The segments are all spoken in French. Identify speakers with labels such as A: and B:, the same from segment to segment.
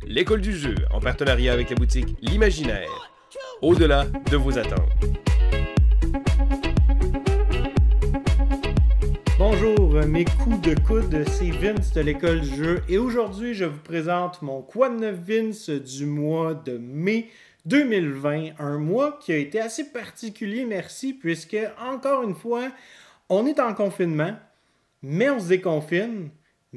A: l'école du jeu, en partenariat avec la boutique L'Imaginaire. Au-delà de vos attentes.
B: Bonjour, mes coups de coude, c'est Vince de l'école du jeu et aujourd'hui je vous présente mon Quoi de neuf Vince du mois de mai 2020, un mois qui a été assez particulier, merci, puisque encore une fois, on est en confinement, mais on se déconfine.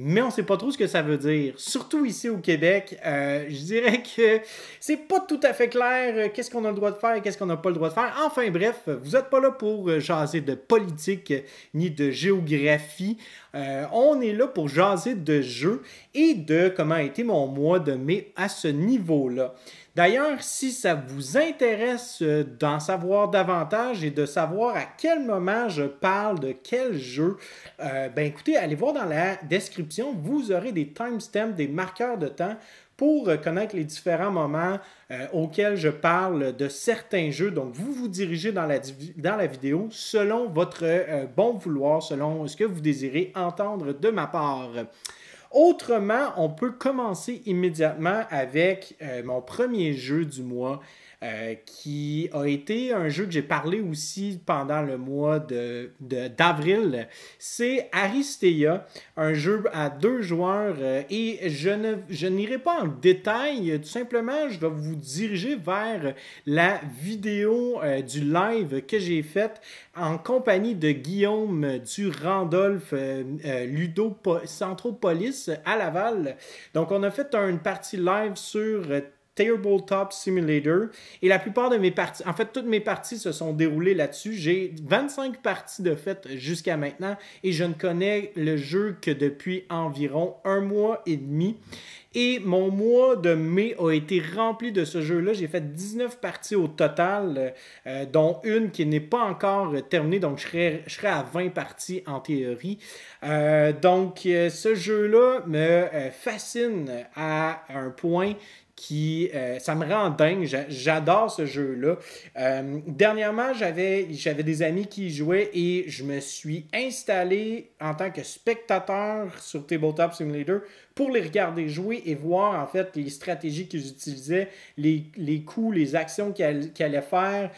B: Mais on ne sait pas trop ce que ça veut dire. Surtout ici au Québec, je dirais que c'est pas tout à fait clair qu'est-ce qu'on a le droit de faire et qu'est-ce qu'on n'a pas le droit de faire. Enfin bref, vous n'êtes pas là pour jaser de politique ni de géographie. On est là pour jaser de jeux et de comment a été mon mois de mai à ce niveau-là. D'ailleurs, si ça vous intéresse d'en savoir davantage et de savoir à quel moment je parle de quel jeu, écoutez, allez voir dans la description, vous aurez des timestamps, des marqueurs de temps pour connaître les différents moments auxquels je parle de certains jeux. Donc, vous vous dirigez dans la vidéo selon votre bon vouloir, selon ce que vous désirez entendre de ma part. Autrement, on peut commencer immédiatement avec mon premier jeu du mois, qui a été un jeu que j'ai parlé aussi pendant le mois d'avril. C'est Aristea, un jeu à 2 joueurs et je n'irai pas en détail, tout simplement je vais vous diriger vers la vidéo du live que j'ai faite en compagnie de Guillaume du Randolph Ludo Centropolis à Laval. Donc on a fait une partie live sur Tabletop Simulator et la plupart de mes parties, en fait toutes mes parties se sont déroulées là-dessus. J'ai 25 parties de fait jusqu'à maintenant et je ne connais le jeu que depuis environ 1 mois et demi. Et mon mois de mai a été rempli de ce jeu-là. J'ai fait 19 parties au total, dont une qui n'est pas encore terminée. Donc, je serais à 20 parties en théorie. Ce jeu-là me fascine à un point qui, ça me rend dingue. J'adore ce jeu-là. Dernièrement, j'avais des amis qui y jouaient et je me suis installé en tant que spectateur sur Tabletop Simulator pour les regarder jouer et voir en fait les stratégies qu'ils utilisaient, les coups, les actions qu'ils allaient faire,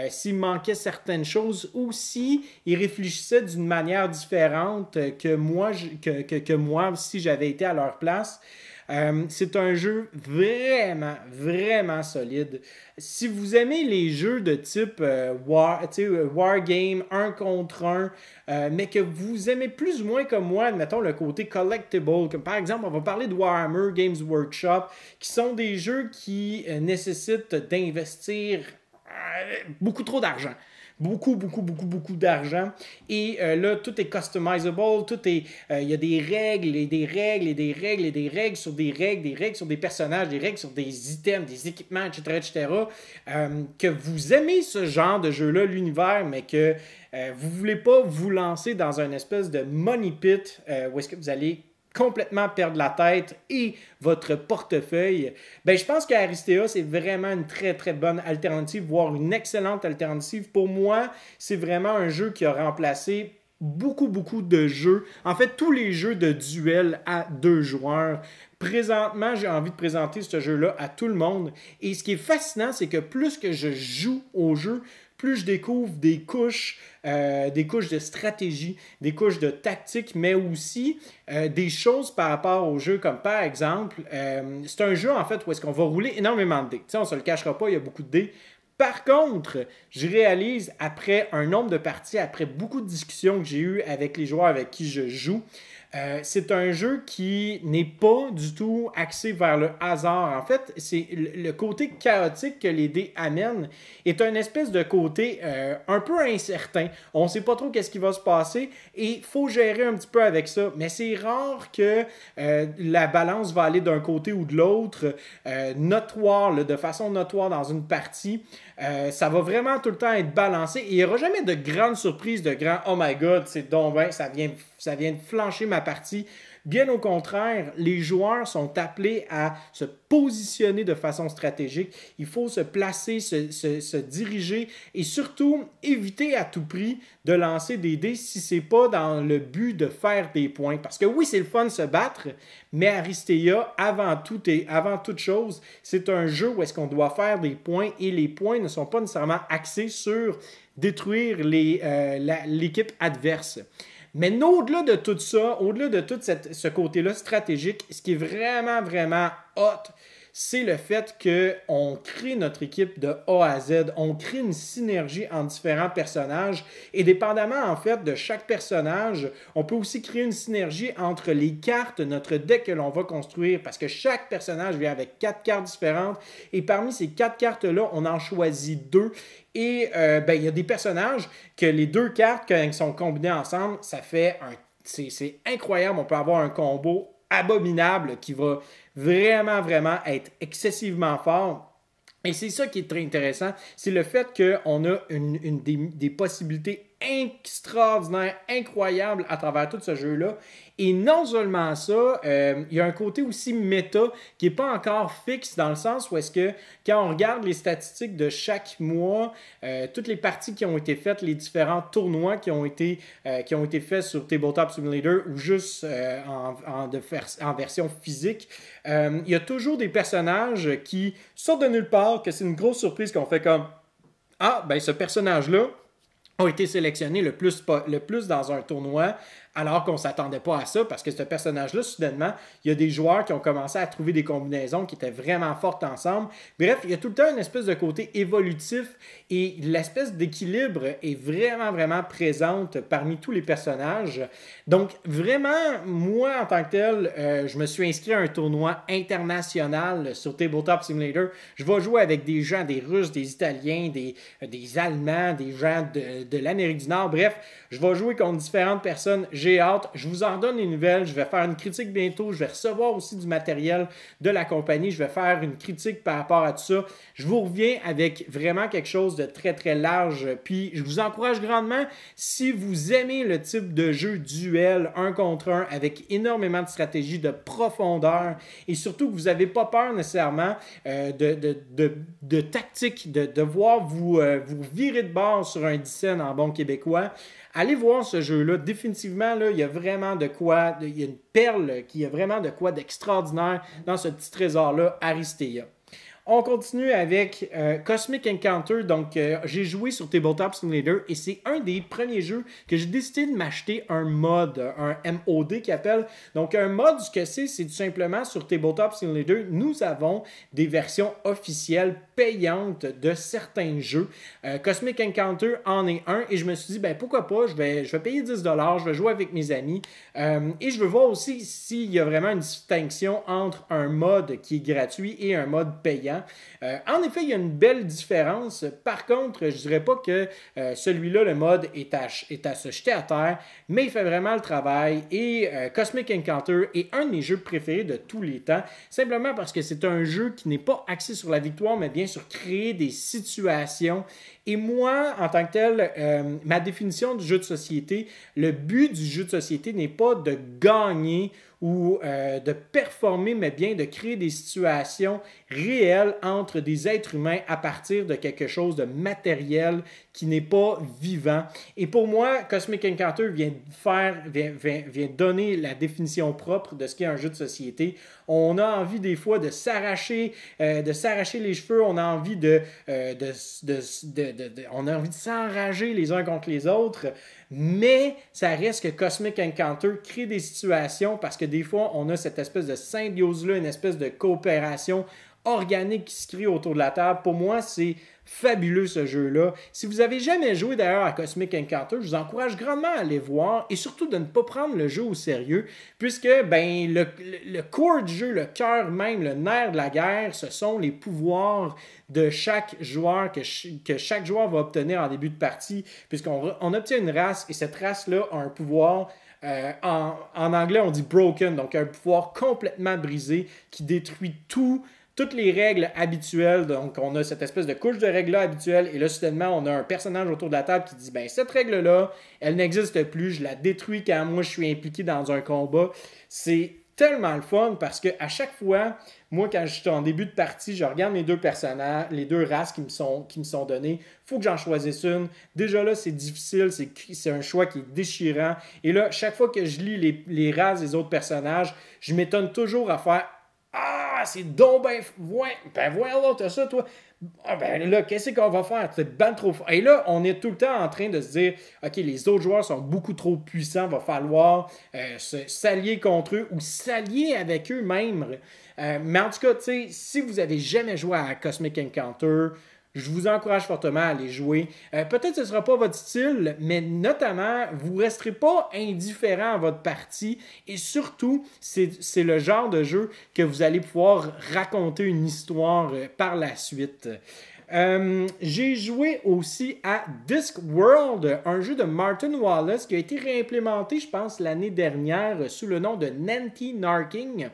B: s'il manquait certaines choses ou s'ils réfléchissaient d'une manière différente que moi si j'avais été à leur place. C'est un jeu vraiment, vraiment solide. Si vous aimez les jeux de type Wargame, 1 contre 1, mais que vous aimez plus ou moins comme moi, admettons, le côté collectible, comme par exemple, on va parler de Warhammer Games Workshop, qui sont des jeux qui nécessitent d'investir beaucoup trop d'argent. Beaucoup d'argent. Et là, tout est customizable, il y a des règles et des règles et des règles et des règles sur des règles, des règles sur des personnages, des règles sur des items, des équipements, etc. Que vous aimez ce genre de jeu-là, l'univers, mais que vous ne voulez pas vous lancer dans une espèce de money pit où est-ce que vous allez complètement perdre la tête et votre portefeuille, je pense qu'Aristea, c'est vraiment une très, très bonne alternative, voire une excellente alternative. Pour moi, c'est vraiment un jeu qui a remplacé beaucoup de jeux. En fait, tous les jeux de duel à 2 joueurs. Présentement, j'ai envie de présenter ce jeu-là à tout le monde. Et ce qui est fascinant, c'est que plus que je joue au jeu, plus je découvre des couches de stratégie, des couches de tactique, mais aussi des choses par rapport au jeu, comme par exemple, c'est un jeu en fait où est-ce qu'on va rouler énormément de dés. T'sais, on ne se le cachera pas, il y a beaucoup de dés. Par contre, je réalise après un nombre de parties, après beaucoup de discussions que j'ai eues avec les joueurs avec qui je joue, c'est un jeu qui n'est pas du tout axé vers le hasard. En fait, c'est le côté chaotique que les dés amènent est une espèce de côté un peu incertain. On ne sait pas trop qu'est-ce qui va se passer et il faut gérer un petit peu avec ça. Mais c'est rare que la balance va aller d'un côté ou de l'autre, de façon notoire dans une partie. Ça va vraiment tout le temps être balancé et il n'y aura jamais de grandes surprises, de grands « Oh my God, c'est donc bien, ça vient de flancher ma partie ». Bien au contraire, les joueurs sont appelés à se positionner de façon stratégique. Il faut se placer, se diriger et surtout éviter à tout prix de lancer des dés si c'est pas dans le but de faire des points. Parce que oui, c'est le fun de se battre, mais Aristea, avant toute chose, c'est un jeu où est-ce qu'on doit faire des points et les points ne sont pas nécessairement axés sur détruire l'équipe adverse. Mais au-delà de tout ça, au-delà de tout ce côté-là stratégique, ce qui est vraiment, vraiment hot, c'est le fait qu'on crée notre équipe de A à Z. On crée une synergie entre différents personnages. Et dépendamment, en fait, de chaque personnage, on peut aussi créer une synergie entre les cartes, notre deck que l'on va construire. Parce que chaque personnage vient avec 4 cartes différentes. Et parmi ces 4 cartes-là, on en choisit 2. Et il y a des personnages que les 2 cartes, quand elles sont combinées ensemble, ça fait c'est incroyable. On peut avoir un combo abominable qui va vraiment, vraiment être excessivement fort. Et c'est ça qui est très intéressant, c'est le fait qu'on a des possibilités extraordinaires, incroyables à travers tout ce jeu-là. Et non seulement ça, il y a un côté aussi méta qui n'est pas encore fixe dans le sens où est-ce que quand on regarde les statistiques de chaque mois, toutes les parties qui ont été faites, les différents tournois qui ont été faits sur Tabletop Simulator ou juste en version physique, il y a toujours des personnages qui sortent de nulle part, que c'est une grosse surprise qu'on fait comme « Ah, ben ce personnage-là a été sélectionné le plus dans un tournoi, alors qu'on ne s'attendait pas à ça, parce que ce personnage-là, soudainement, il y a des joueurs qui ont commencé à trouver des combinaisons qui étaient vraiment fortes ensemble. Bref, il y a tout le temps une espèce de côté évolutif et l'espèce d'équilibre est vraiment, vraiment présente parmi tous les personnages. Donc, vraiment, moi, en tant que tel, je me suis inscrit à un tournoi international sur Tabletop Simulator. Je vais jouer avec des gens, des Russes, des Italiens, des Allemands, des gens de l'Amérique du Nord. Bref, je vais jouer contre différentes personnes. J'ai hâte. Je vous en donne les nouvelles. Je vais faire une critique bientôt. Je vais recevoir aussi du matériel de la compagnie. Je vais faire une critique par rapport à tout ça. Je vous reviens avec vraiment quelque chose de très, très large. Puis, je vous encourage grandement, si vous aimez le type de jeu duel, 1 contre 1, avec énormément de stratégie, de profondeur, et surtout que vous n'avez pas peur nécessairement de tactique, de devoir vous virer de bord sur un dixaine en bon québécois. Allez voir ce jeu-là. Définitivement, là, il y a vraiment de quoi, il y a une perle qui a vraiment de quoi d'extraordinaire dans ce petit trésor-là, Aristea. On continue avec Cosmic Encounter. Donc, j'ai joué sur Tabletop Simulator et c'est un des premiers jeux que j'ai décidé de m'acheter un mod, un MOD qui appelle. Donc, un mod, ce que c'est tout simplement sur Tabletop Simulator, nous avons des versions officielles payantes de certains jeux. Cosmic Encounter en est un et je me suis dit, ben pourquoi pas, je vais payer 10$, je vais jouer avec mes amis et je veux voir aussi s'il y a vraiment une distinction entre un mod qui est gratuit et un mode payant. En effet, il y a une belle différence. Par contre, je ne dirais pas que celui-là, le mode, est à se jeter à terre, mais il fait vraiment le travail. Et Cosmic Encounter est un de mes jeux préférés de tous les temps, simplement parce que c'est un jeu qui n'est pas axé sur la victoire, mais bien sur créer des situations. Et moi, en tant que tel, ma définition du jeu de société, le but du jeu de société n'est pas de gagner ou de performer, mais bien de créer des situations réelles entre des êtres humains à partir de quelque chose de matériel qui n'est pas vivant. Et pour moi, Cosmic Encounter vient donner la définition propre de ce qu'est un jeu de société. On a envie des fois de s'arracher les cheveux, on a envie on a envie de s'enrager les uns contre les autres, mais ça reste que Cosmic Encounter crée des situations parce que des fois, on a cette espèce de symbiose-là, une espèce de coopération organique qui se crée autour de la table. Pour moi, c'est fabuleux ce jeu-là. Si vous n'avez jamais joué d'ailleurs à Cosmic Encounter, je vous encourage grandement à aller voir et surtout de ne pas prendre le jeu au sérieux puisque le core du jeu, le cœur même, le nerf de la guerre, ce sont les pouvoirs de chaque joueur que chaque joueur va obtenir en début de partie puisqu'on obtient une race et cette race-là a un pouvoir. En anglais, on dit broken, donc un pouvoir complètement brisé qui détruit tout toutes les règles habituelles. Donc, on a cette espèce de couche de règles-là habituelle. Et là, soudainement, on a un personnage autour de la table qui dit, ben cette règle-là, elle n'existe plus. Je la détruis quand moi, je suis impliqué dans un combat. C'est tellement le fun parce qu'à chaque fois, moi, quand je suis en début de partie, je regarde mes deux personnages, les deux races qui me sont données. Il faut que j'en choisisse une. Déjà là, c'est difficile, c'est un choix qui est déchirant. Et là, chaque fois que je lis les races des autres personnages, je m'étonne toujours à faire « Ah, c'est donc ben... Ben voilà, t'as ça, toi. Ah ben là, qu'est-ce qu'on va faire? C'est ben trop fort. » Et là, on est tout le temps en train de se dire « OK, les autres joueurs sont beaucoup trop puissants, va falloir s'allier contre eux ou s'allier avec eux-mêmes. » Mais en tout cas, si vous n'avez jamais joué à Cosmic Encounter, je vous encourage fortement à aller jouer. Peut-être que ce ne sera pas votre style, mais notamment, vous ne resterez pas indifférent à votre partie. Et surtout, c'est le genre de jeu que vous allez pouvoir raconter une histoire par la suite. J'ai joué aussi à Discworld, un jeu de Martin Wallace qui a été réimplémenté, je pense, l'année dernière sous le nom de Nanty Narking.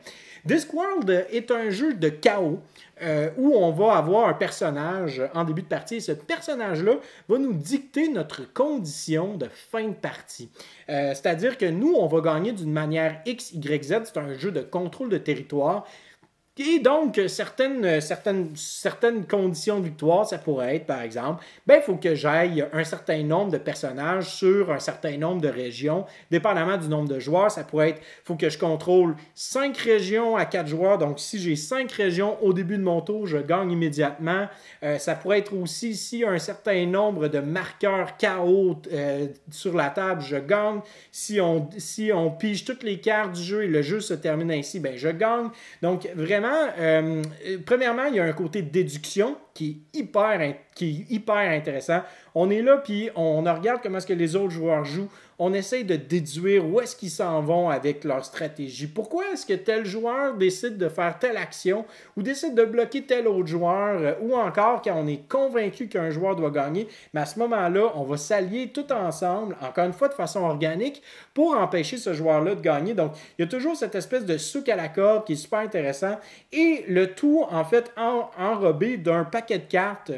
B: Discworld est un jeu de chaos où on va avoir un personnage en début de partie et ce personnage-là va nous dicter notre condition de fin de partie. C'est-à-dire que nous, on va gagner d'une manière X, Y, Z. C'est un jeu de contrôle de territoire. Et donc, certaines conditions de victoire, ça pourrait être, par exemple, il faut que j'aille un certain nombre de personnages sur un certain nombre de régions, dépendamment du nombre de joueurs. Ça pourrait être, il faut que je contrôle 5 régions à 4 joueurs. Donc, si j'ai 5 régions au début de mon tour, je gagne immédiatement. Ça pourrait être aussi, s'il y a un certain nombre de marqueurs KO sur la table, je gagne. Si on pige toutes les cartes du jeu et le jeu se termine ainsi, je gagne. Donc, vraiment, premièrement, il y a un côté déduction qui est hyper intéressant. On est là, puis on regarde comment est-ce que les autres joueurs jouent. On essaye de déduire où est-ce qu'ils s'en vont avec leur stratégie. Pourquoi est-ce que tel joueur décide de faire telle action ou décide de bloquer tel autre joueur ou encore quand on est convaincu qu'un joueur doit gagner, mais à ce moment-là, on va s'allier tout ensemble, encore une fois de façon organique, pour empêcher ce joueur-là de gagner. Donc, il y a toujours cette espèce de souk à la corde qui est super intéressant et le tout, en fait, enrobé d'un paquet de cartes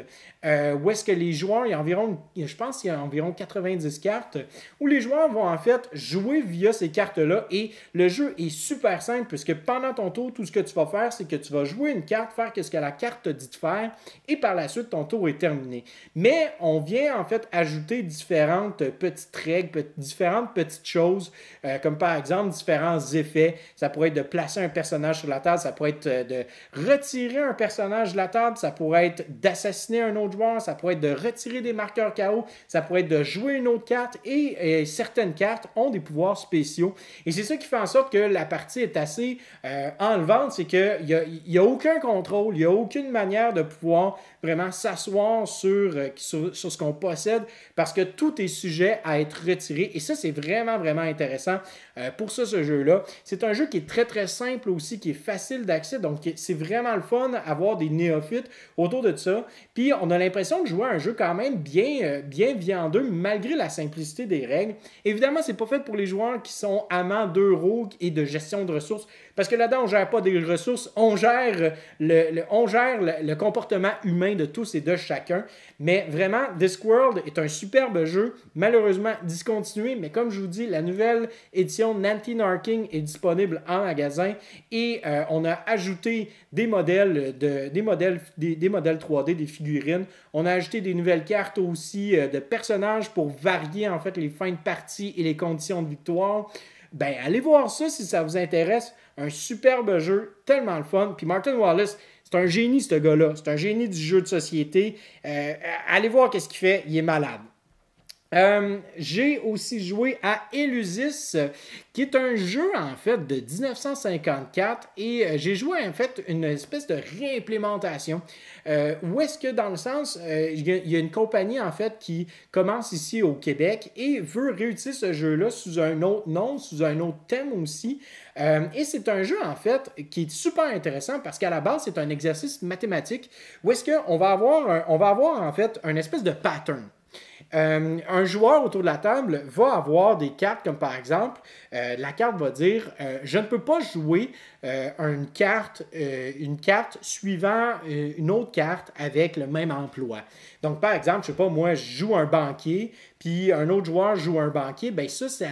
B: où est-ce que les joueurs, je pense qu'il y a environ 90 cartes, où les joueurs vont en fait jouer via ces cartes-là et le jeu est super simple puisque pendant ton tour, tout ce que tu vas faire, c'est que tu vas jouer une carte, faire ce que la carte te dit de faire et par la suite, ton tour est terminé. Mais on vient en fait ajouter différentes petites règles, différentes petites choses, comme par exemple différents effets. Ça pourrait être de placer un personnage sur la table, ça pourrait être de retirer un personnage de la table, ça pourrait être d'assassiner un autre joueur, ça pourrait être de retirer des marqueurs KO, ça pourrait être de jouer une autre carte et certaines cartes ont des pouvoirs spéciaux. Et c'est ça qui fait en sorte que la partie est assez enlevante, c'est qu'il n'y a aucun contrôle, il n'y a aucune manière de pouvoir vraiment s'asseoir sur ce qu'on possède parce que tout est sujet à être retiré. Et ça, c'est vraiment, vraiment intéressant pour ça, ce jeu-là. C'est un jeu qui est très, très simple aussi, qui est facile d'accès. Donc, c'est vraiment le fun d'avoir des néophytes autour de ça. Puis, on a l'impression de jouer à un jeu quand même bien viandeux, malgré la simplicité des règles. Évidemment, c'est pas fait pour les joueurs qui sont amants d'euros et de gestion de ressources. Parce que là-dedans, on ne gère pas des ressources, on gère le comportement humain de tous et de chacun. Mais vraiment, Discworld est un superbe jeu, malheureusement discontinué, mais comme je vous dis, la nouvelle édition Nanty Narking est disponible en magasin et on a ajouté des modèles 3D, des figurines. On a ajouté des nouvelles cartes aussi de personnages pour varier en fait les fins de partie et les conditions de victoire. Allez voir ça si ça vous intéresse. Un superbe jeu, tellement le fun. Puis Martin Wallace, c'est un génie, ce gars-là. C'est un génie du jeu de société. Allez voir qu'est-ce qu'il fait. Il est malade. J'ai aussi joué à Elusis, qui est un jeu en fait de 1954 et j'ai joué en fait une espèce de réimplémentation où est-ce que dans le sens il y a une compagnie en fait qui commence ici au Québec et veut réutiliser ce jeu-là sous un autre nom, sous un autre thème aussi et c'est un jeu en fait qui est super intéressant parce qu'à la base c'est un exercice mathématique où est-ce qu'on va avoir en fait un espèce de pattern. Un joueur autour de la table va avoir des cartes comme par exemple, la carte va dire je ne peux pas jouer une carte suivant une autre carte avec le même emploi. Donc par exemple, je sais pas, moi je joue un banquier, puis un autre joueur joue un banquier, bien ça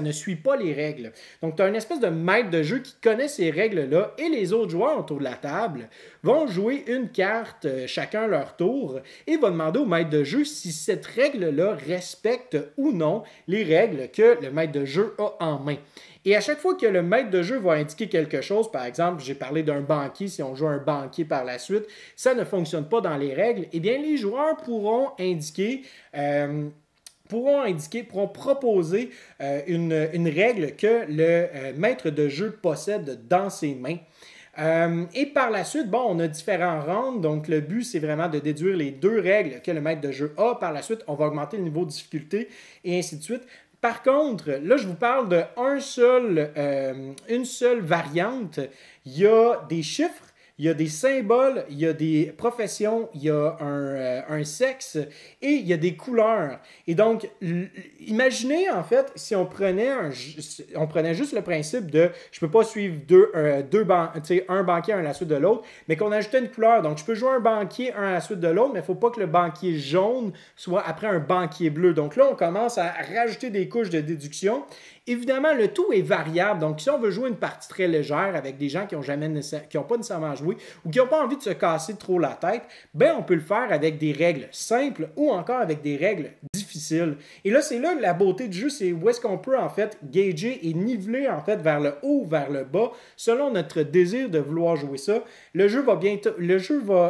B: ne suit pas les règles. Donc tu as une espèce de maître de jeu qui connaît ces règles-là et les autres joueurs autour de la table vont jouer une carte chacun leur tour et va demander au maître de jeu si cette règle-là respecte ou non les règles que le maître de jeu a en main. Et à chaque fois que le maître de jeu va indiquer quelque chose, par exemple, j'ai parlé d'un banquier, si on joue un banquier par la suite, ça ne fonctionne pas dans les règles, eh bien les joueurs pourront proposer une règle que le maître de jeu possède dans ses mains. Et par la suite, bon, on a différents rounds, donc le but, c'est vraiment de déduire les deux règles que le maître de jeu a. Par la suite, on va augmenter le niveau de difficulté et ainsi de suite. Par contre, là, je vous parle une seule variante. Il y a des chiffres, il y a des symboles, il y a des professions, il y a un sexe et il y a des couleurs. Et donc, imaginez en fait si on prenait juste le principe de je ne peux pas suivre un banquier un à la suite de l'autre, mais qu'on ajoutait une couleur. Donc, je peux jouer un banquier un à la suite de l'autre, mais il ne faut pas que le banquier jaune soit après un banquier bleu. Donc là, on commence à rajouter des couches de déduction. Évidemment, le tout est variable. Donc, si on veut jouer une partie très légère avec des gens qui n'ont pas nécessairement joué ou qui n'ont pas envie de se casser trop la tête, ben on peut le faire avec des règles simples ou encore avec des règles difficiles. Et là, c'est là la beauté du jeu, c'est où est-ce qu'on peut en fait gager et niveler en fait vers le haut ou vers le bas selon notre désir de vouloir jouer ça. Le jeu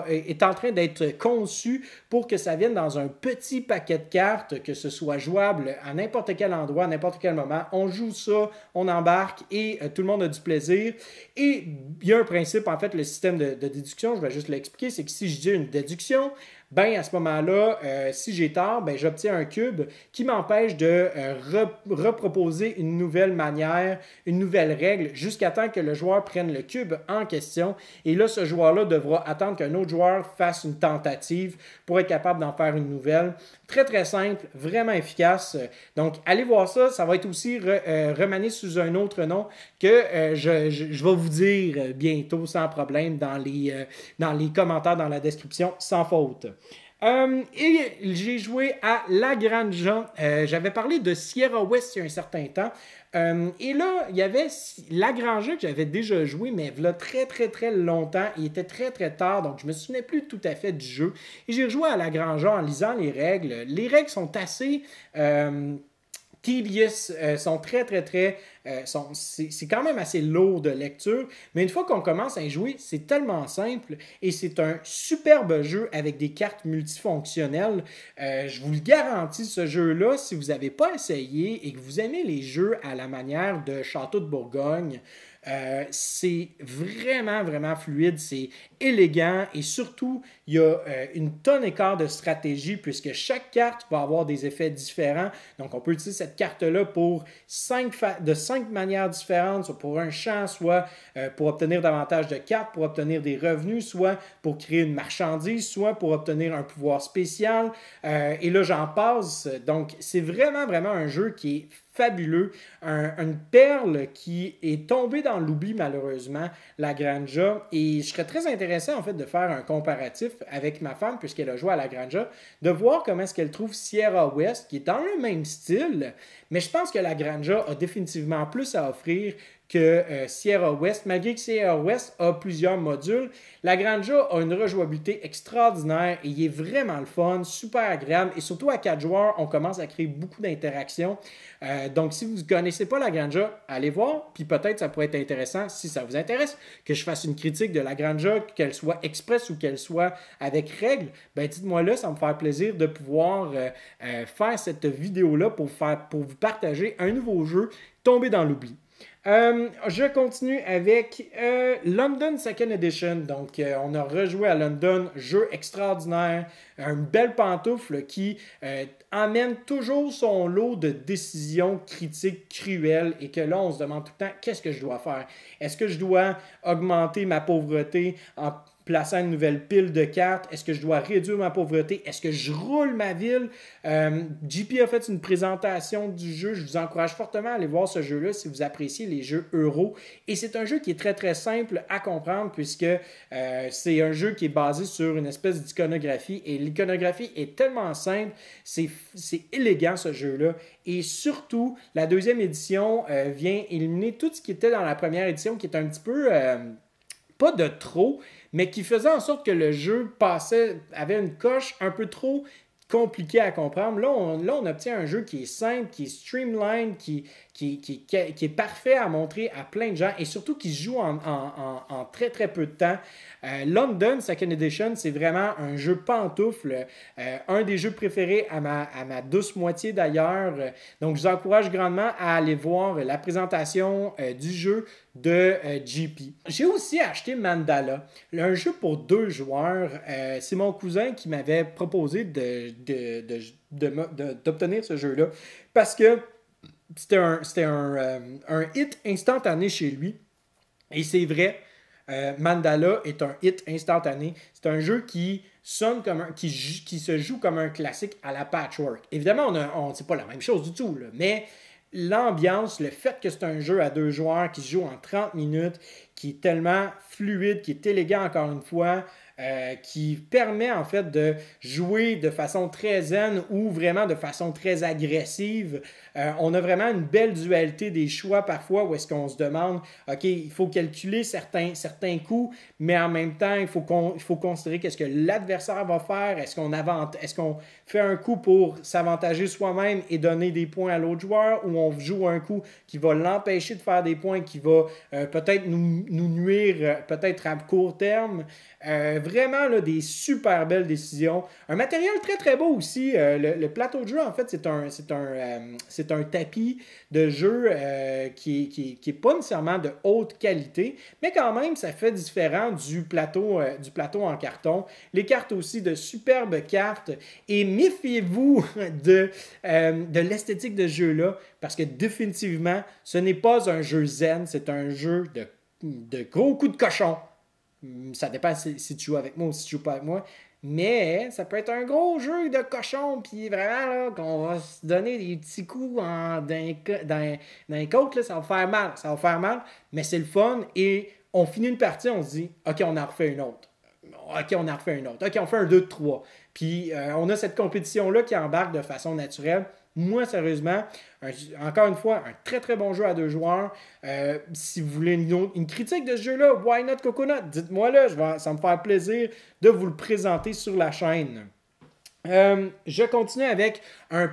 B: est en train d'être conçu pour que ça vienne dans un petit paquet de cartes, que ce soit jouable à n'importe quel endroit, à n'importe quel moment. On joue ça, on embarque et tout le monde a du plaisir. Et il y a un principe, en fait, le système de déduction, je vais juste l'expliquer, c'est que si je dis une déduction, ben à ce moment-là, si j'ai tort, ben j'obtiens un cube qui m'empêche de reproposer une nouvelle manière, une nouvelle règle, jusqu'à temps que le joueur prenne le cube en question. Et là, ce joueur-là devra attendre qu'un autre joueur fasse une tentative pour être capable d'en faire une nouvelle. Très, très simple, vraiment efficace. Donc, allez voir ça. Ça va être aussi remanié sous un autre nom que je vais vous dire bientôt sans problème dans les commentaires, dans la description, sans faute. Et j'ai joué à La Granja. J'avais parlé de Sierra West il y a un certain temps. Et là, il y avait La Granja que j'avais déjà joué, mais il y a très, très, très longtemps. Il était très, très tard, donc je ne me souvenais plus tout à fait du jeu. Et j'ai rejoué à La Granja en lisant les règles. Les règles sont assez tedious, sont très, très, très... c'est quand même assez lourd de lecture, mais une fois qu'on commence à y jouer, c'est tellement simple et c'est un superbe jeu avec des cartes multifonctionnelles. Je vous le garantis, ce jeu-là, si vous n'avez pas essayé et que vous aimez les jeux à la manière de Château de Bourgogne, c'est vraiment, vraiment fluide, c'est élégant et surtout, il y a une tonne et quart de stratégie puisque chaque carte va avoir des effets différents. Donc, on peut utiliser cette carte-là pour 5 manières différentes, soit pour un champ, soit pour obtenir davantage de cartes, pour obtenir des revenus, soit pour créer une marchandise, soit pour obtenir un pouvoir spécial. Et là, j'en passe. Donc, c'est vraiment, vraiment un jeu qui est fabuleux, une perle qui est tombée dans l'oubli malheureusement, La Granja, et je serais très intéressé en fait de faire un comparatif avec ma femme puisqu'elle a joué à La Granja, de voir comment est-ce qu'elle trouve Sierra West qui est dans le même style, mais je pense que La Granja a définitivement plus à offrir que Sierra West, malgré que Sierra West a plusieurs modules. La Granja a une rejouabilité extraordinaire et il est vraiment le fun, super agréable et surtout à 4 joueurs, on commence à créer beaucoup d'interactions. Donc si vous ne connaissez pas La Granja, allez voir, puis peut-être ça pourrait être intéressant, si ça vous intéresse, que je fasse une critique de La Granja, qu'elle soit express ou qu'elle soit avec règles, ben dites-moi là, ça me fait plaisir de pouvoir faire cette vidéo-là pour vous partager un nouveau jeu tombé dans l'oubli. Je continue avec London Second Edition. Donc, on a rejoué à London, jeu extraordinaire, une belle pantoufle qui amène toujours son lot de décisions critiques cruelles et que là, on se demande tout le temps, qu'est-ce que je dois faire? Est-ce que je dois augmenter ma pauvreté en plaçant une nouvelle pile de cartes? Est-ce que je dois réduire ma pauvreté? Est-ce que je roule ma ville? JP a fait une présentation du jeu. Je vous encourage fortement à aller voir ce jeu-là si vous appréciez les jeux euro. Et c'est un jeu qui est très, très simple à comprendre puisque c'est un jeu qui est basé sur une espèce d'iconographie. Et l'iconographie est tellement simple, c'est élégant ce jeu-là. Et surtout, la deuxième édition vient éliminer tout ce qui était dans la première édition qui est un petit peu... pas de trop, mais qui faisait en sorte que le jeu avait une coche un peu trop compliquée à comprendre. Là, on obtient un jeu qui est simple, qui est streamlined, qui est parfait à montrer à plein de gens et surtout qui se joue en très très peu de temps. London Second Edition, c'est vraiment un jeu pantoufle, un des jeux préférés à ma douce moitié d'ailleurs. Donc, je vous encourage grandement à aller voir la présentation du jeu de JP. J'ai aussi acheté Mandala, un jeu pour 2 joueurs. C'est mon cousin qui m'avait proposé d'obtenir ce jeu-là parce que c'était un hit instantané chez lui. Et c'est vrai, Mandala est un hit instantané. C'est un jeu qui sonne comme qui se joue comme un classique à la Patchwork. Évidemment, c'est pas la même chose du tout, là, mais l'ambiance, le fait que c'est un jeu à 2 joueurs qui se joue en 30 minutes, qui est tellement fluide, qui est élégant encore une fois, qui permet en fait de jouer de façon très zen ou vraiment de façon très agressive. On a vraiment une belle dualité des choix parfois où est-ce qu'on se demande, OK, il faut calculer certains coups, mais en même temps, il faut considérer qu'est-ce que l'adversaire va faire. Est-ce qu'on fait un coup pour s'avantager soi-même et donner des points à l'autre joueur ou on joue un coup qui va l'empêcher de faire des points, qui va peut-être nous nuire, peut-être à court terme. Vraiment là, des super belles décisions. Un matériel très très beau aussi. Le plateau de jeu, en fait, c'est un tapis de jeu qui est pas nécessairement de haute qualité, mais quand même, ça fait différent du plateau en carton. Les cartes aussi, de superbes cartes. Et méfiez-vous de l'esthétique de ce jeu-là, parce que définitivement, ce n'est pas un jeu zen, c'est un jeu de gros coups de cochon. Ça dépend si tu joues avec moi ou si tu joues pas avec moi. Mais ça peut être un gros jeu de cochon, puis vraiment, là, qu'on va se donner des petits coups dans les côtes, là, ça va faire mal. Ça va faire mal, mais c'est le fun. Et on finit une partie, on se dit, OK, on en refait une autre. OK, on en refait une autre. OK, on fait un 2-3. Puis on a cette compétition-là qui embarque de façon naturelle. Moi, sérieusement, encore une fois, un très très bon jeu à 2 joueurs. Si vous voulez une critique de ce jeu-là, Why Not Coconut? Dites-moi là, ça me fait plaisir de vous le présenter sur la chaîne. Je continue avec un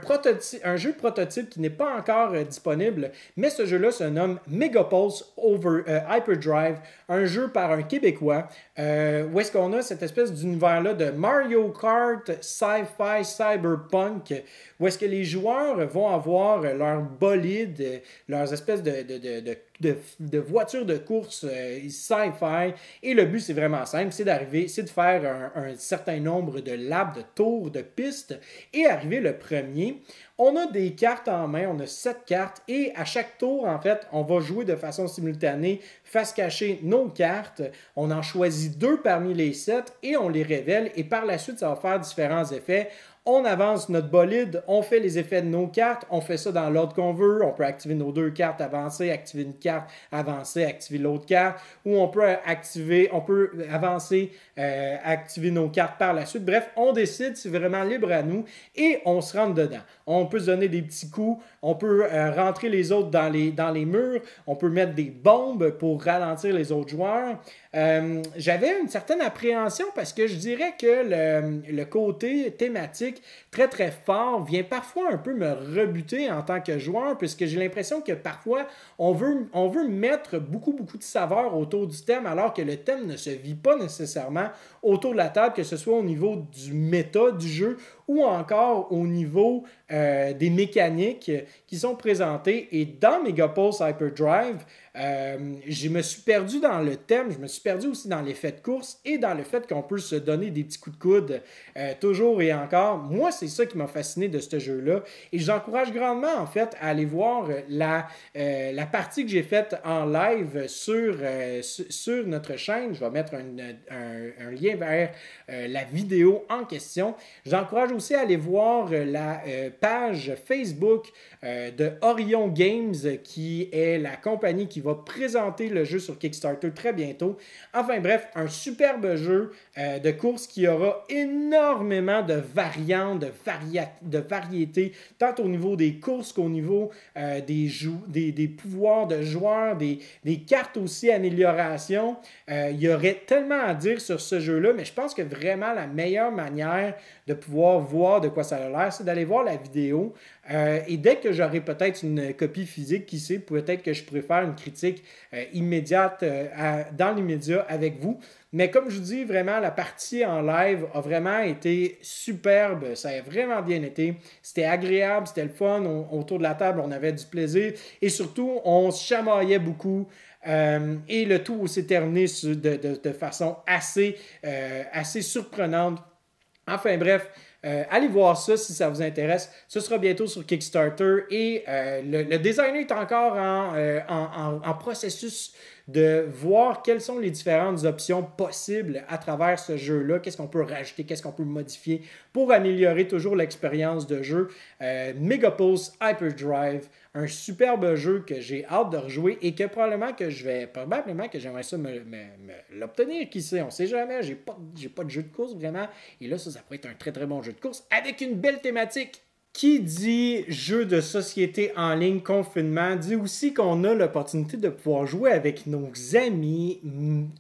B: jeu prototype qui n'est pas encore disponible, mais ce jeu-là se nomme Megapulse Hyperdrive, un jeu par un Québécois, où est-ce qu'on a cette espèce d'univers-là de Mario Kart, sci-fi, cyberpunk, où est-ce que les joueurs vont avoir leur bolide, leurs espèces de voitures de course sci-fi, et le but c'est vraiment simple, c'est de faire un certain nombre de laps, de tours, de pistes, et arriver le premier. On a des cartes en main, on a 7 cartes, et à chaque tour, en fait, on va jouer de façon simultanée, face cachée, nos cartes. On en choisit 2 parmi les 7 et on les révèle, et par la suite, ça va faire différents effets. On avance notre bolide, on fait les effets de nos cartes, on fait ça dans l'ordre qu'on veut. On peut activer nos 2 cartes, avancer, activer une carte, avancer, activer l'autre carte. Ou on peut avancer, activer nos cartes par la suite. Bref, on décide, c'est vraiment libre à nous et on se rentre dedans. On peut se donner des petits coups, on peut rentrer les autres dans les murs, on peut mettre des bombes pour ralentir les autres joueurs. J'avais une certaine appréhension parce que je dirais que le côté thématique très très fort vient parfois un peu me rebuter en tant que joueur, puisque j'ai l'impression que parfois on veut mettre beaucoup de saveur autour du thème alors que le thème ne se vit pas nécessairement autour de la table, que ce soit au niveau du méta du jeu ou encore au niveau des mécaniques qui sont présentées. Et dans Megapulse Hyperdrive, Je me suis perdu dans le thème, je me suis perdu aussi dans l'effet de course et dans le fait qu'on peut se donner des petits coups de coude toujours et encore. Moi, c'est ça qui m'a fasciné de ce jeu-là. Et je vous encourage grandement, en fait, à aller voir la partie que j'ai faite en live sur notre chaîne. Je vais mettre un lien vers la vidéo en question. Je vous encourage aussi à aller voir la page Facebook de Orion Games, qui est la compagnie qui va présenter le jeu sur Kickstarter très bientôt. Enfin bref, un jeu de course qui aura énormément de variantes, de variétés, tant au niveau des courses qu'au niveau des pouvoirs de joueurs, des cartes aussi, amélioration. Il y aurait tellement à dire sur ce jeu-là, mais je pense que vraiment la meilleure manière de pouvoir voir de quoi ça a l'air, c'est d'aller voir la vidéo. Et dès que j'aurai peut-être une copie physique, qui sait, peut-être que je pourrai faire une critique immédiate dans l'immédiat avec vous. Mais comme je vous dis, vraiment, la partie en live a vraiment été superbe. Ça a vraiment bien été. C'était agréable, c'était le fun. Autour de la table, on avait du plaisir. Et surtout, on se chamaillait beaucoup. Et le tout s'est terminé de façon assez surprenante. Enfin bref, allez voir ça si ça vous intéresse. Ce sera bientôt sur Kickstarter et le designer est encore en processus de voir quelles sont les différentes options possibles à travers ce jeu-là. Qu'est-ce qu'on peut rajouter, qu'est-ce qu'on peut modifier pour améliorer toujours l'expérience de jeu. Megapulse Hyperdrive, un superbe jeu que j'ai hâte de rejouer et que probablement que j'aimerais ça l'obtenir. Qui sait, on ne sait jamais. J'ai pas de jeu de course vraiment. Et là, ça pourrait être un très très bon jeu de course avec une belle thématique. Qui dit jeu de société en ligne, confinement, dit aussi qu'on a l'opportunité de pouvoir jouer avec nos amis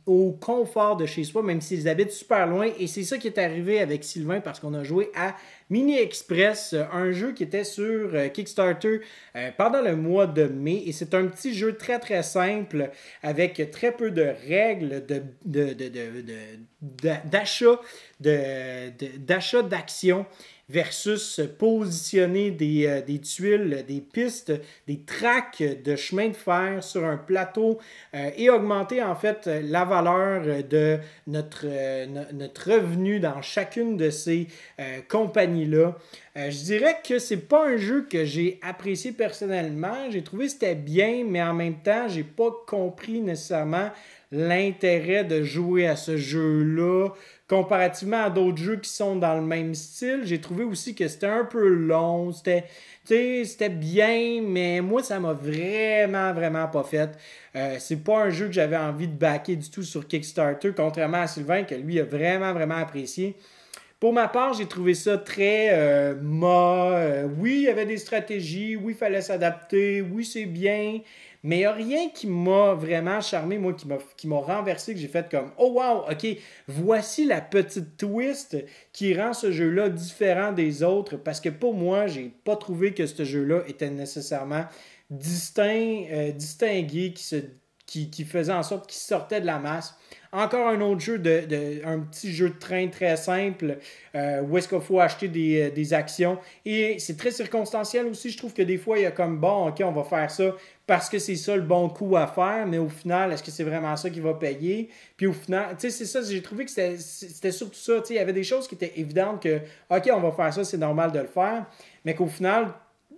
B: au confort de chez soi, même s'ils habitent super loin. Et c'est ça qui est arrivé avec Sylvain parce qu'on a joué à Mini Express, un jeu qui était sur Kickstarter pendant le mois de mai. Et c'est un petit jeu très très simple avec très peu de règles d'achat d'actions versus positionner des tuiles, des pistes, des tracks de chemin de fer sur un plateau et augmenter en fait la valeur de notre revenu dans chacune de ces compagnies-là. Je dirais que c'est pas un jeu que j'ai apprécié personnellement. J'ai trouvé que c'était bien, mais en même temps, j'ai pas compris nécessairement l'intérêt de jouer à ce jeu-là. Comparativement à d'autres jeux qui sont dans le même style, j'ai trouvé aussi que c'était un peu long. C'était bien, mais moi, ça m'a vraiment pas fait. C'est pas un jeu que j'avais envie de backer du tout sur Kickstarter, contrairement à Sylvain, que lui a vraiment apprécié. Pour ma part, j'ai trouvé ça très oui, il y avait des stratégies, oui, il fallait s'adapter, oui, c'est bien, mais il n'y a rien qui m'a vraiment charmé, moi, qui m'a renversé, que j'ai fait comme « Oh wow, ok, voici la petite twist qui rend ce jeu-là différent des autres. » Parce que pour moi, j'ai pas trouvé que ce jeu-là était nécessairement distingué, qui faisait en sorte qu'il sortait de la masse. Encore un autre jeu, un petit jeu de train très simple où est-ce qu'il faut acheter des actions. Et c'est très circonstanciel aussi. Je trouve que des fois, il y a comme, bon, OK, on va faire ça parce que c'est ça le bon coup à faire. Mais au final, est-ce que c'est vraiment ça qui va payer? Puis au final, tu sais, c'est ça, j'ai trouvé que c'était surtout ça. Tu sais, il y avait des choses qui étaient évidentes que, OK, on va faire ça, c'est normal de le faire. Mais qu'au final,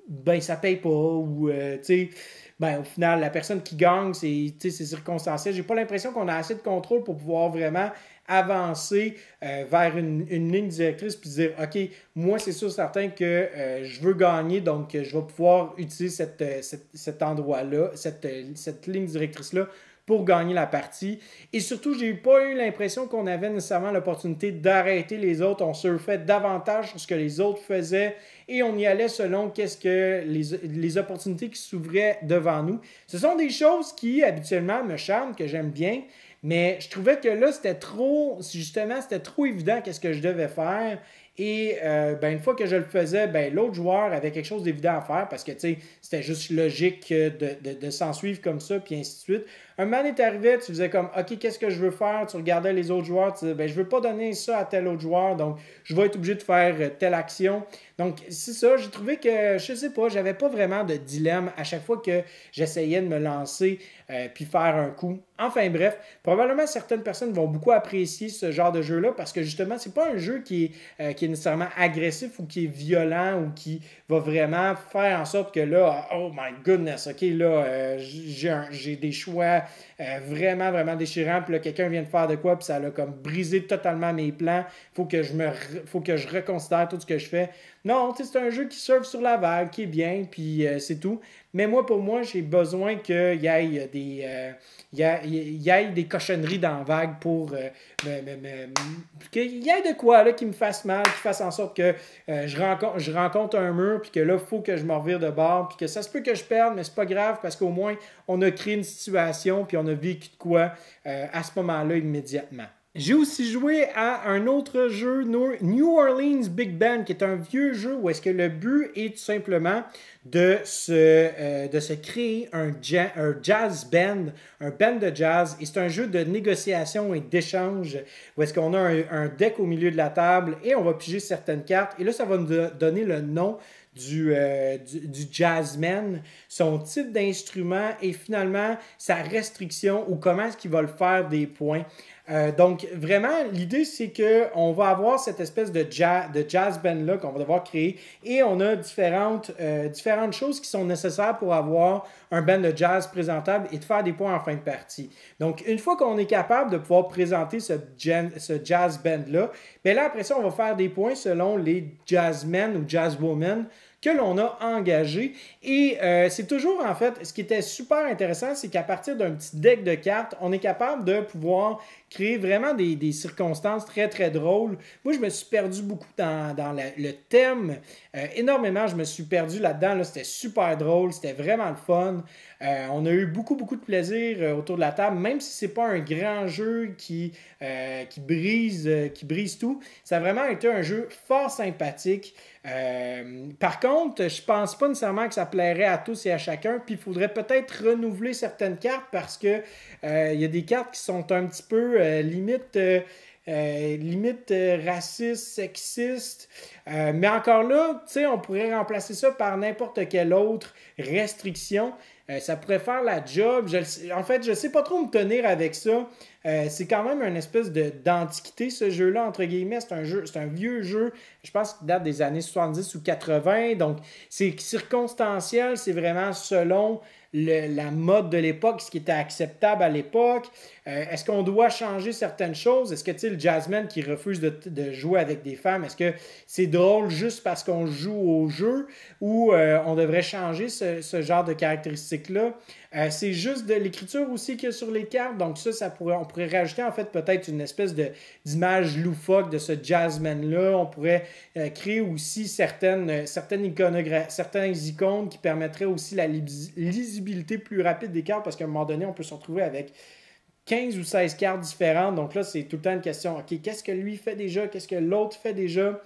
B: ben, ça paye pas. Ou, tu sais... Ben, au final, la personne qui gagne, c'est circonstanciel. J'ai pas l'impression qu'on a assez de contrôle pour pouvoir vraiment avancer vers une ligne directrice puis dire, OK, moi, c'est sûr certain que je veux gagner, donc je vais pouvoir utiliser cet endroit-là, cette ligne directrice-là pour gagner la partie. Et surtout, j'ai pas eu l'impression qu'on avait nécessairement l'opportunité d'arrêter les autres. On surfait davantage sur ce que les autres faisaient et on y allait selon qu'est-ce que les opportunités qui s'ouvraient devant nous. Ce sont des choses qui, habituellement, me charment, que j'aime bien, mais je trouvais que là, c'était trop évident qu'est-ce que je devais faire Et une fois que je le faisais, l'autre joueur avait quelque chose d'évident à faire parce que c'était juste logique de s'en suivre comme ça, puis ainsi de suite. Un moment est arrivé, tu faisais comme OK, qu'est-ce que je veux faire? Tu regardais les autres joueurs, tu disais je veux pas donner ça à tel autre joueur, donc je vais être obligé de faire telle action. Donc, c'est ça, j'ai trouvé que, je sais pas, j'avais pas vraiment de dilemme à chaque fois que j'essayais de me lancer puis faire un coup. Enfin bref, probablement certaines personnes vont beaucoup apprécier ce genre de jeu-là parce que justement, c'est pas un jeu qui est nécessairement agressif ou qui est violent ou qui va vraiment faire en sorte que là, oh my goodness, OK, là, j'ai des choix vraiment, vraiment déchirants, puis là, quelqu'un vient de faire de quoi, puis ça a comme brisé totalement mes plans. Faut que je reconsidère tout ce que je fais. Non, c'est un jeu qui surfe sur la vague, qui est bien, puis c'est tout. Mais pour moi, j'ai besoin qu'il y ait des cochonneries dans la vague pour qu'il y ait de quoi là, qui me fasse mal, qui fasse en sorte que je rencontre un mur, puis que là, il faut que je me revire de bord, puis que ça se peut que je perde, mais c'est pas grave parce qu'au moins, on a créé une situation, puis on a vécu de quoi à ce moment-là immédiatement. J'ai aussi joué à un autre jeu, New Orleans Big Band, qui est un vieux jeu où est-ce que le but est tout simplement de se créer un jazz band, un band de jazz. Et c'est un jeu de négociation et d'échange où est-ce qu'on a un deck au milieu de la table et on va piger certaines cartes. Et là, ça va nous donner le nom du jazzman, son type d'instrument et finalement sa restriction ou comment est-ce qu'il va le faire des points. Donc, vraiment, l'idée, c'est qu'on va avoir cette espèce de jazz band-là qu'on va devoir créer et on a différentes choses qui sont nécessaires pour avoir un band de jazz présentable et de faire des points en fin de partie. Donc, une fois qu'on est capable de pouvoir présenter ce jazz band-là, bien là, après ça, on va faire des points selon les jazzmen ou jazzwomen que l'on a engagé. Et c'est toujours, en fait, ce qui était super intéressant, c'est qu'à partir d'un petit deck de cartes, on est capable de pouvoir créer vraiment des circonstances très, très drôles. Moi, je me suis perdu beaucoup dans le thème. Énormément, je me suis perdu là-dedans. Là, c'était super drôle. C'était vraiment le fun. On a eu beaucoup, beaucoup de plaisir autour de la table, même si c'est pas un grand jeu qui brise tout. Ça a vraiment été un jeu fort sympathique. Par contre, je pense pas nécessairement que ça plairait à tous et à chacun, puis il faudrait peut-être renouveler certaines cartes parce que il y a des cartes qui sont un petit peu limite raciste, sexiste. Mais encore là, on pourrait remplacer ça par n'importe quelle autre restriction. Ça pourrait faire la job. En fait, je ne sais pas trop me tenir avec ça. C'est quand même une espèce d'antiquité, ce jeu-là, entre guillemets. C'est un vieux jeu, je pense qu'il date des années 70 ou 80. Donc, c'est circonstanciel, c'est vraiment selon la mode de l'époque, ce qui était acceptable à l'époque. Est-ce qu'on doit changer certaines choses? Est-ce que le jazzman qui refuse de jouer avec des femmes, est-ce que c'est drôle juste parce qu'on joue au jeu ou on devrait changer ce genre de caractéristiques-là? C'est juste de l'écriture aussi qu'il y a sur les cartes. Donc ça on pourrait rajouter en fait peut-être une espèce d'image loufoque de ce jazzman-là. On pourrait créer aussi certaines icônes qui permettraient aussi la lisibilité plus rapide des cartes parce qu'à un moment donné, on peut se retrouver avec 15 ou 16 cartes différentes. Donc là, c'est tout le temps une question, OK, qu'est-ce que lui fait déjà? Qu'est-ce que l'autre fait déjà?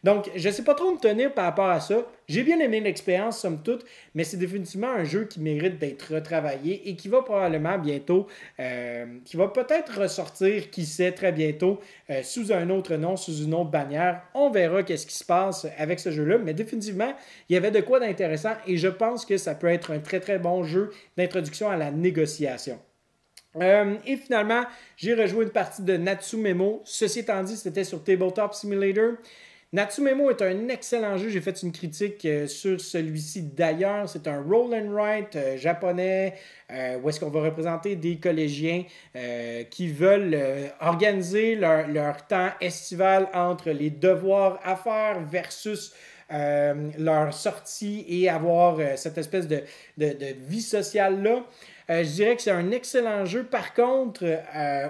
B: Donc, je ne sais pas trop me tenir par rapport à ça. J'ai bien aimé l'expérience, somme toute, mais c'est définitivement un jeu qui mérite d'être retravaillé et qui va probablement bientôt, qui va peut-être ressortir, qui sait, très bientôt, sous un autre nom, sous une autre bannière. On verra qu'est-ce qui se passe avec ce jeu-là, mais définitivement, il y avait de quoi d'intéressant et je pense que ça peut être un très, très bon jeu d'introduction à la négociation. Et finalement, j'ai rejoué une partie de Natsumemo. Ceci étant dit, c'était sur Tabletop Simulator. Natsumemo est un excellent jeu. J'ai fait une critique sur celui-ci d'ailleurs. C'est un roll and write japonais où est-ce qu'on va représenter des collégiens qui veulent organiser leur temps estival entre les devoirs à faire versus leur sortie et avoir cette espèce de vie sociale-là. Je dirais que c'est un excellent jeu. Par contre,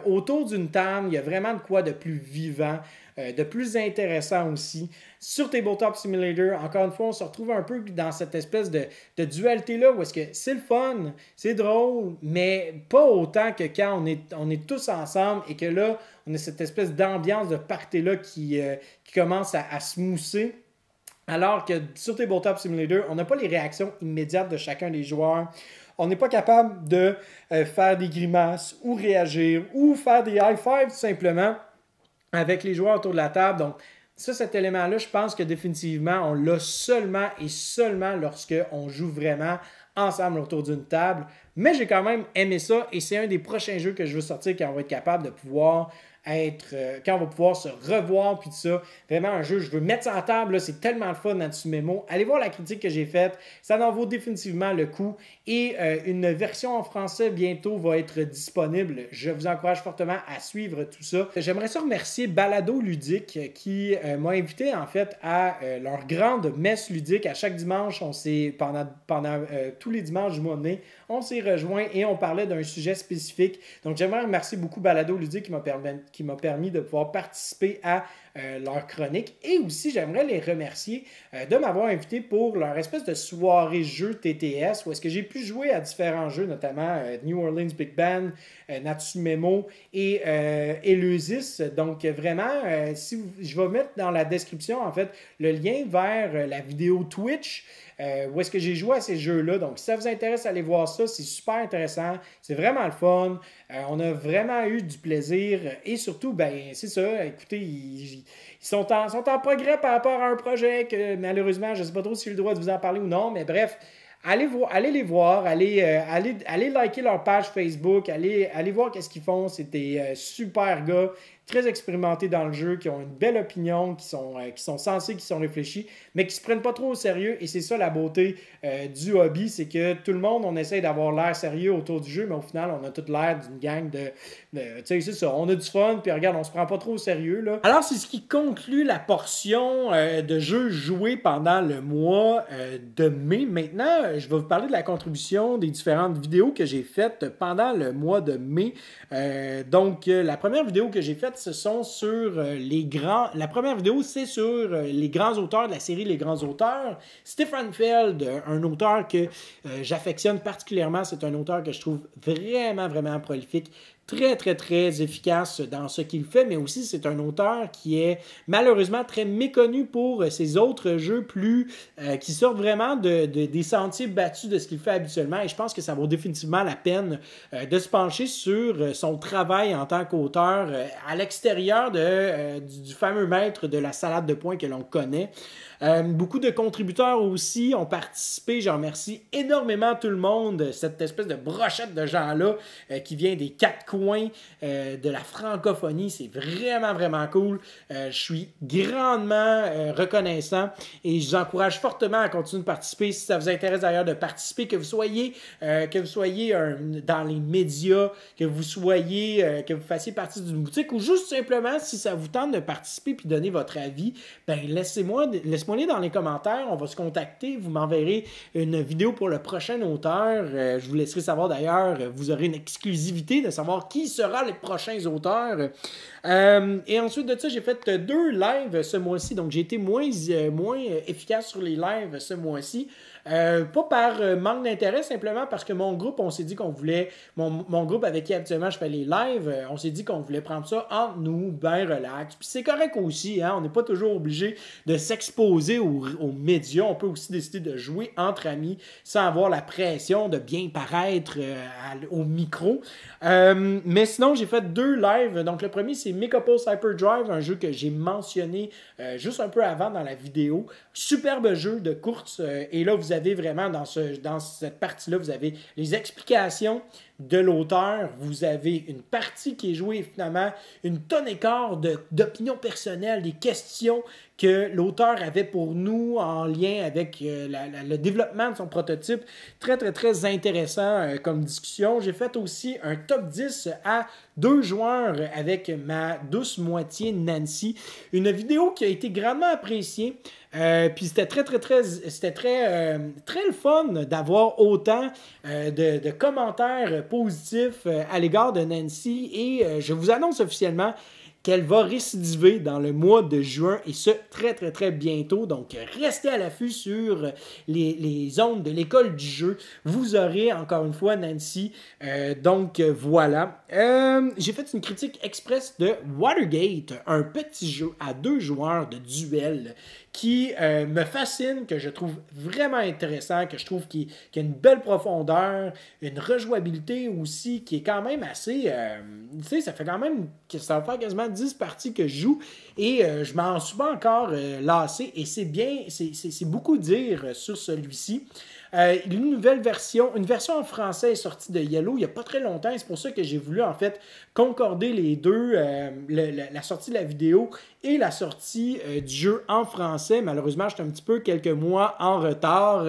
B: autour d'une table, il y a vraiment de quoi de plus vivant, de plus intéressant aussi. Sur Tabletop Simulator, encore une fois, on se retrouve un peu dans cette espèce de dualité-là où est-ce que c'est le fun, c'est drôle, mais pas autant que quand on est tous ensemble et que là, on a cette espèce d'ambiance de party-là qui commence à se mousser. Alors que sur Tabletop Simulator, on n'a pas les réactions immédiates de chacun des joueurs. On n'est pas capable de faire des grimaces ou réagir ou faire des high-fives tout simplement avec les joueurs autour de la table. Donc, ça, cet élément-là, je pense que définitivement, on l'a seulement et seulement lorsqu'on joue vraiment ensemble autour d'une table. Mais j'ai quand même aimé ça et c'est un des prochains jeux que je veux sortir quand on va être capable de pouvoir quand on va pouvoir se revoir puis tout ça. Vraiment un jeu, je veux mettre ça en table, là, c'est tellement le fun dans Mémo. Allez voir la critique que j'ai faite, ça en vaut définitivement le coup. Et une version en français bientôt va être disponible. Je vous encourage fortement à suivre tout ça. J'aimerais ça remercier Balado Ludique qui m'a invité en fait à leur grande messe ludique. À chaque dimanche, on s'est pendant tous les dimanches du mois de mai, on s'est rejoints et on parlait d'un sujet spécifique. Donc j'aimerais remercier beaucoup Balado Ludique qui m'a permis de pouvoir participer à leur chronique. Et aussi, j'aimerais les remercier de m'avoir invité pour leur espèce de soirée jeu TTS où est-ce que j'ai pu jouer à différents jeux, notamment New Orleans Big Band, Natsumemo et Eleusis. Donc vraiment, je vais mettre dans la description en fait le lien vers la vidéo Twitch où est-ce que j'ai joué à ces jeux-là. Donc si ça vous intéresse, allez voir ça, c'est super intéressant, c'est vraiment le fun. On a vraiment eu du plaisir et surtout, ben c'est ça, écoutez, ils sont en progrès par rapport à un projet que malheureusement, je ne sais pas trop si j'ai le droit de vous en parler ou non, mais bref, allez les voir, allez liker leur page Facebook, allez voir qu'est-ce qu'ils font, c'est des super gars, très expérimentés dans le jeu, qui ont une belle opinion, qui sont sensés, qui sont réfléchis, mais qui ne se prennent pas trop au sérieux. Et c'est ça la beauté du hobby, c'est que tout le monde, on essaie d'avoir l'air sérieux autour du jeu, mais au final, on a toute l'air d'une gang tu sais, c'est ça, on a du fun, puis regarde, on se prend pas trop au sérieux, là. Alors, c'est ce qui conclut la portion de jeux joués pendant le mois de mai. Maintenant, je vais vous parler de la contribution des différentes vidéos que j'ai faites pendant le mois de mai. Donc, la première vidéo que j'ai faite, ce sont sur La première vidéo, c'est sur les grands auteurs de la série Les Grands Auteurs. Stefan Feld, un auteur que j'affectionne particulièrement. C'est un auteur que je trouve vraiment, vraiment prolifique. Très, très, très efficace dans ce qu'il fait, mais aussi c'est un auteur qui est malheureusement très méconnu pour ses autres jeux qui sortent vraiment des sentiers battus de ce qu'il fait habituellement, et je pense que ça vaut définitivement la peine de se pencher sur son travail en tant qu'auteur à l'extérieur du fameux maître de la salade de poing que l'on connaît. Beaucoup de contributeurs aussi ont participé. Je remercie énormément tout le monde, cette espèce de brochette de gens-là qui vient des quatre coins de la francophonie. C'est vraiment, vraiment cool. Je suis grandement reconnaissant et je vous encourage fortement à continuer de participer. Si ça vous intéresse d'ailleurs de participer, que vous soyez dans les médias, que vous fassiez partie d'une boutique ou juste simplement si ça vous tente de participer puis donner votre avis, ben laissez-moi dans les commentaires, on va se contacter, vous m'enverrez une vidéo pour le prochain auteur, je vous laisserai savoir d'ailleurs, vous aurez une exclusivité de savoir qui sera les prochains auteurs. Et ensuite de ça, j'ai fait 2 lives ce mois-ci, donc j'ai été moins efficace sur les lives ce mois-ci. Pas par manque d'intérêt, simplement parce que mon groupe, on s'est dit qu'on voulait, mon groupe avec qui habituellement je fais les lives, on s'est dit qu'on voulait prendre ça entre nous, bien relax. Puis c'est correct aussi, hein, on n'est pas toujours obligé de s'exposer aux médias, on peut aussi décider de jouer entre amis sans avoir la pression de bien paraître au micro. Mais sinon, j'ai fait 2 lives. Donc le premier, c'est Mechapulse Hyperdrive, un jeu que j'ai mentionné juste un peu avant dans la vidéo. Superbe jeu de course. Et là, vous avez vraiment dans cette partie-là, vous avez les explications de l'auteur. Vous avez une partie qui est jouée finalement, une tonne et quart d'opinions personnelles, des questions que l'auteur avait pour nous en lien avec le développement de son prototype. Très, très, très intéressant comme discussion. J'ai fait aussi un top 10 à 2 joueurs avec ma douce moitié Nancy. Une vidéo qui a été grandement appréciée. Puis c'était très le fun d'avoir autant de commentaires positifs à l'égard de Nancy. Et je vous annonce officiellement qu'elle va récidiver dans le mois de juin et ce, très bientôt. Donc, restez à l'affût sur les ondes de l'école du jeu. Vous aurez, encore une fois, Nancy. Donc, voilà. J'ai fait une critique express de Watergate, un petit jeu à 2 joueurs de duel qui me fascine, que je trouve vraiment intéressant, que je trouve qu'il a une belle profondeur, une rejouabilité aussi qui est quand même assez... tu sais, ça fait quand même... Ça va faire quasiment 10 parties que je joue et je m'en suis pas encore lassé et c'est bien, c'est beaucoup dire sur celui-ci. Une version en français est sortie de Yellow il n'y a pas très longtemps. C'est pour ça que j'ai voulu en fait concorder les deux, la sortie de la vidéo et la sortie du jeu en français. Malheureusement, je suis un petit peu quelques mois en retard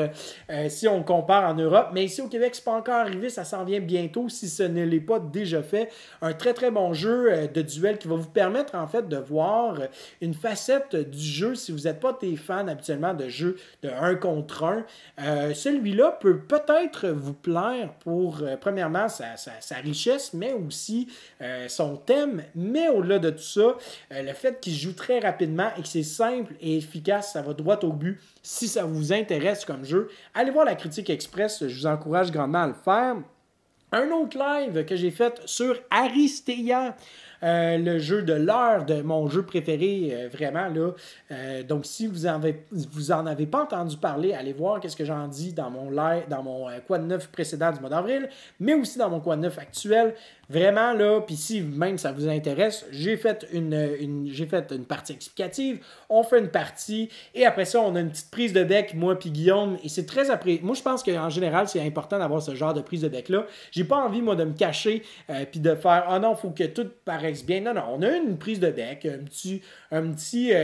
B: si on compare en Europe. Mais ici au Québec, c'est pas encore arrivé. Ça s'en vient bientôt si ce ne l'est pas déjà fait. Un très bon jeu de duel qui va vous permettre en fait de voir une facette du jeu si vous n'êtes pas des fans habituellement de jeux de 1 contre 1. Celui-là peut peut-être vous plaire pour, premièrement, sa richesse, mais aussi son thème. Mais au-delà de tout ça, le fait qu'il joue très rapidement et que c'est simple et efficace, ça va droit au but. Si ça vous intéresse comme jeu, allez voir la critique express, je vous encourage grandement à le faire. Un autre live que j'ai fait sur Aristea, le jeu de l'heure de mon jeu préféré, vraiment là. Donc, si vous en avez pas entendu parler, allez voir qu'est-ce que j'en dis dans mon live, dans mon Quad 9 précédent du mois d'avril, mais aussi dans mon Quad 9 actuel. Vraiment là, puis si même ça vous intéresse, j'ai fait une partie explicative, on fait une partie, et après ça, on a une petite prise de bec, moi puis Guillaume, et c'est très apprécié. Moi, je pense qu'en général, c'est important d'avoir ce genre de prise de bec-là. J'ai pas envie, moi, de me cacher, puis de faire « Ah non, il faut que tout paraisse bien ». Non, on a une prise de bec, un petit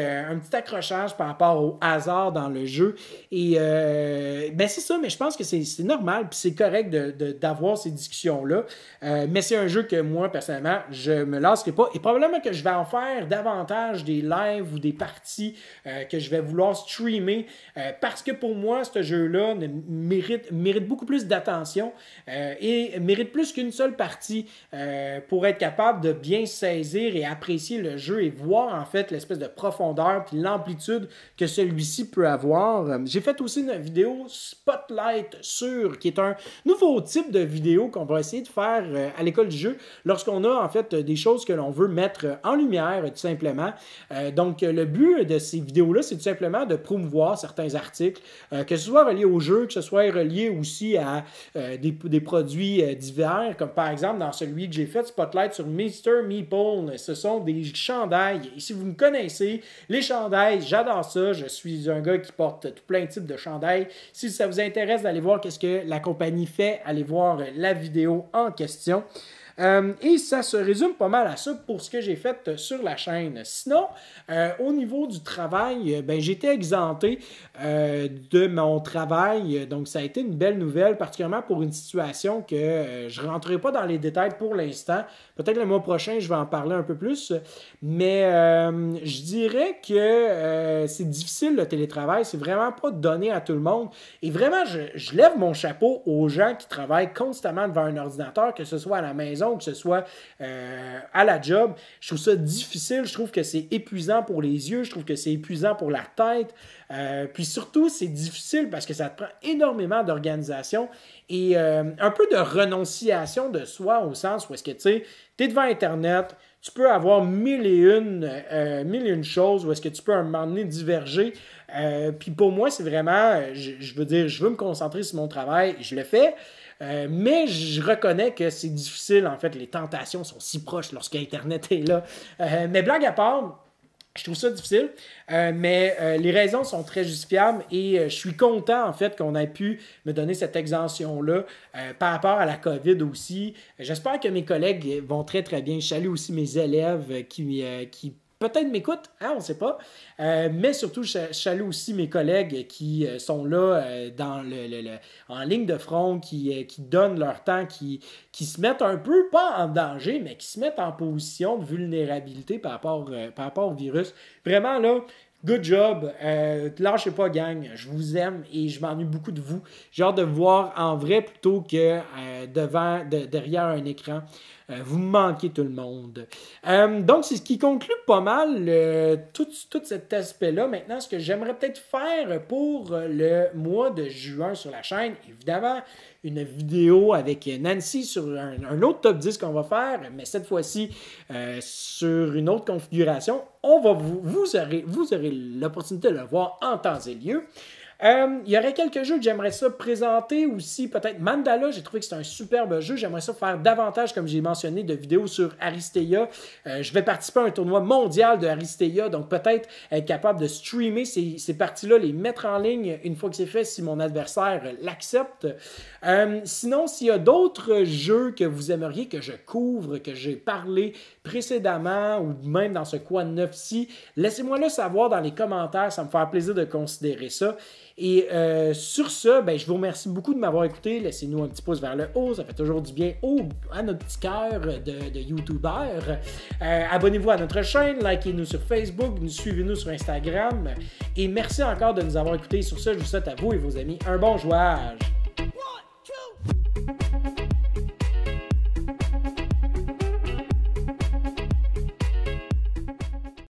B: accrochage par rapport au hasard dans le jeu, et ben c'est ça, mais je pense que c'est normal, puis c'est correct d'avoir ces discussions-là, mais c'est un jeu que moi, personnellement, je me lasserai pas. Et probablement que je vais en faire davantage des lives ou des parties que je vais vouloir streamer parce que pour moi, ce jeu-là mérite beaucoup plus d'attention et mérite plus qu'une seule partie pour être capable de bien saisir et apprécier le jeu et voir en fait l'espèce de profondeur puis l'amplitude que celui-ci peut avoir. J'ai fait aussi une vidéo Spotlight qui est un nouveau type de vidéo qu'on va essayer de faire à l'école du jeu lorsqu'on a en fait des choses que l'on veut mettre en lumière tout simplement. Donc le but de ces vidéos-là, c'est tout simplement de promouvoir certains articles, que ce soit relié au jeu, que ce soit relié aussi à des produits divers, comme par exemple dans celui que j'ai fait, Spotlight sur Mr. Meeple, ce sont des chandails. Et si vous me connaissez, les chandails, j'adore ça, je suis un gars qui porte tout plein de types de chandails. Si ça vous intéresse d'aller voir qu'est-ce que la compagnie fait, allez voir la vidéo en question. Et ça se résume pas mal à ça pour ce que j'ai fait sur la chaîne. Sinon, au niveau du travail, ben, j'étais exempté de mon travail, donc ça a été une belle nouvelle, particulièrement pour une situation que je ne rentrerai pas dans les détails pour l'instant. Peut-être le mois prochain, je vais en parler un peu plus, mais je dirais que c'est difficile le télétravail, c'est vraiment pas donné à tout le monde. Et vraiment, je lève mon chapeau aux gens qui travaillent constamment devant un ordinateur, que ce soit à la maison, que ce soit à la job. Je trouve ça difficile, je trouve que c'est épuisant pour les yeux, je trouve que c'est épuisant pour la tête, puis surtout c'est difficile parce que ça te prend énormément d'organisation et un peu de renonciation de soi au sens où est-ce que tu sais, tu es devant Internet, tu peux avoir mille et une choses où est-ce que tu peux à un moment donné diverger. Puis pour moi, c'est vraiment, je veux dire, je veux me concentrer sur mon travail, je le fais. Mais je reconnais que c'est difficile, en fait, les tentations sont si proches lorsqu'Internet est là. Mais blague à part,
C: Je trouve ça difficile, mais les raisons sont très justifiables et je suis content en fait qu'on ait pu me donner cette exemption-là par rapport à la COVID aussi. J'espère que mes collègues vont très très bien. Je salue aussi mes élèves qui peut-être m'écoutent, hein, on ne sait pas. Mais surtout, je salue aussi mes collègues qui sont là en ligne de front, qui donnent leur temps, qui se mettent un peu, pas en danger, mais qui se mettent en position de vulnérabilité par rapport au virus. Vraiment, là, good job. Lâchez pas, gang. Je vous aime et je m'ennuie beaucoup de vous. J'ai hâte de vous voir en vrai plutôt que derrière un écran. Vous me manquez tout le monde. Donc, c'est ce qui conclut pas mal tout cet aspect-là. Maintenant, ce que j'aimerais peut-être faire pour le mois de juin sur la chaîne, évidemment, une vidéo avec Nancy sur un autre top 10 qu'on va faire, mais cette fois-ci sur une autre configuration. Vous aurez l'opportunité de le voir en temps et lieu. Il y aurait quelques jeux que j'aimerais ça présenter aussi, peut-être Mandala, j'ai trouvé que c'est un superbe jeu, j'aimerais ça faire davantage, comme j'ai mentionné, de vidéos sur Aristea. Je vais participer à un tournoi mondial de Aristea, donc peut-être être capable de streamer ces parties-là, les mettre en ligne une fois que c'est fait, si mon adversaire l'accepte. Sinon, s'il y a d'autres jeux que vous aimeriez que je couvre, que j'ai parlé précédemment, ou même dans ce Quad 9-ci, laissez-moi le savoir dans les commentaires, ça me fera plaisir de considérer ça. Et sur ce, je vous remercie beaucoup de m'avoir écouté. Laissez-nous un petit pouce vers le haut, ça fait toujours du bien à notre petit cœur de YouTubeur. Abonnez-vous à notre chaîne, likez-nous sur Facebook, suivez-nous sur Instagram. Et merci encore de nous avoir écoutés. Sur ce, je vous souhaite à vous et vos amis un bon jouage.